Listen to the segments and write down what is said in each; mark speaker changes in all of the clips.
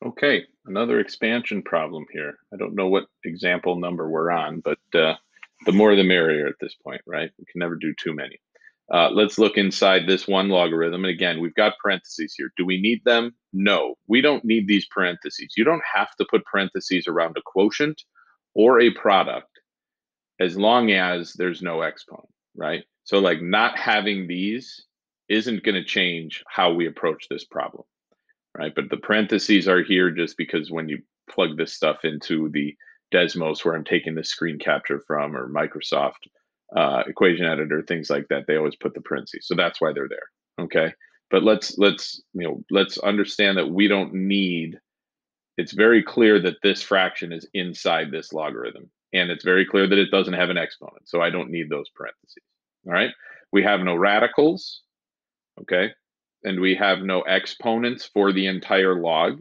Speaker 1: Okay, another expansion problem here. I don't know what example number we're on, but the more the merrier at this point, right? We can never do too many. Let's look inside this one logarithm. And again, we've got parentheses here. Do we need them? No, we don't need these parentheses. You don't have to put parentheses around a quotient or a product as long as there's no exponent, right? So, like, not having these isn't going to change how we approach this problem, right? But the parentheses are here just because when you plug this stuff into the Desmos, where I'm taking the screen capture from, or Microsoft equation editor, things like that, they always put the parentheses. So that's why they're there. Okay. But let's understand that we don't need. It's very clear that this fraction is inside this logarithm, and it's very clear that it doesn't have an exponent. So I don't need those parentheses. All right. We have no radicals. Okay. And we have no exponents for the entire log.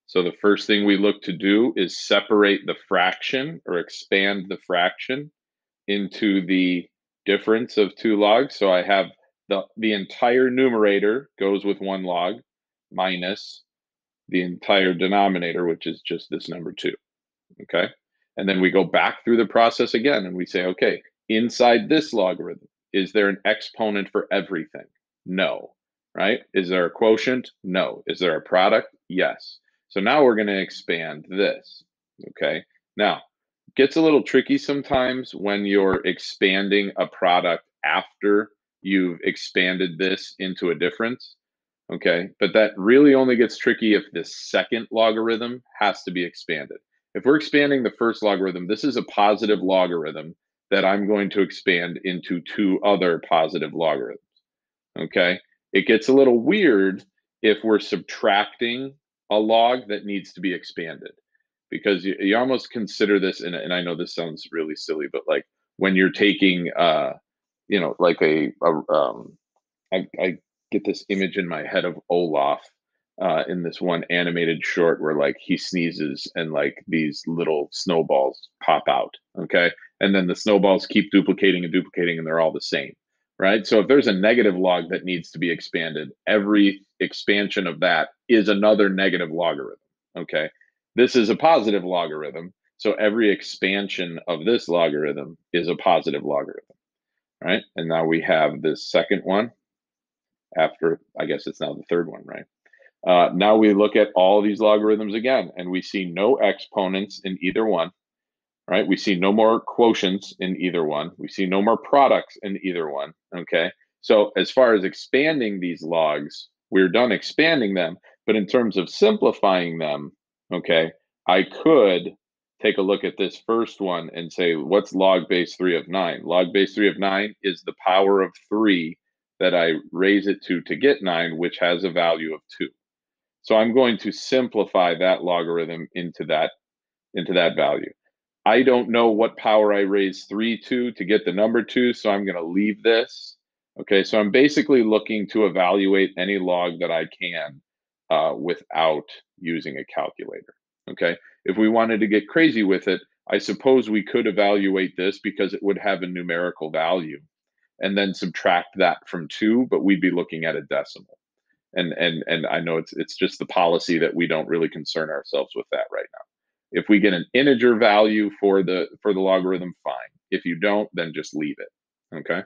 Speaker 1: So the first thing we look to do is separate the fraction, or expand the fraction into the difference of two logs. So I have the entire numerator goes with one log minus the entire denominator, which is just this number 2. Okay. And then we go back through the process again and we say, okay, inside this logarithm, is there an exponent for everything? No. Right? Is there a quotient? No. Is there a product? Yes. So now we're going to expand this. Okay. Now, it gets a little tricky sometimes when you're expanding a product after you've expanded this into a difference. Okay. But that really only gets tricky if this second logarithm has to be expanded. If we're expanding the first logarithm, this is a positive logarithm that I'm going to expand into two other positive logarithms. Okay. It gets a little weird if we're subtracting a log that needs to be expanded, because you almost consider this, and I know this sounds really silly, but like when you're taking, like I get this image in my head of Olaf in this one animated short where like he sneezes and like these little snowballs pop out. Okay. And then the snowballs keep duplicating and duplicating and they're all the same. Right. So if there's a negative log that needs to be expanded, every expansion of that is another negative logarithm. Okay. This is a positive logarithm. So every expansion of this logarithm is a positive logarithm. Right. And now we have this second one after, I guess it's now the third one, right? Now we look at all these logarithms again, and we see no exponents in either one, right? We see no more quotients in either one. We see no more products in either one, okay? So as far as expanding these logs, we're done expanding them, but in terms of simplifying them, okay, I could take a look at this first one and say, what's log base 3 of 9? Log base 3 of 9 is the power of 3 that I raise it to get 9, which has a value of 2. So I'm going to simplify that logarithm into that value. I don't know what power I raise 3 to get the number 2, so I'm going to leave this. Okay, so I'm basically looking to evaluate any log that I can without using a calculator. Okay, if we wanted to get crazy with it, I suppose we could evaluate this because it would have a numerical value and then subtract that from 2, but we'd be looking at a decimal. And I know it's just the policy that we don't really concern ourselves with that right now. If we get an integer value for the logarithm, fine. If you don't, then just leave it. Okay.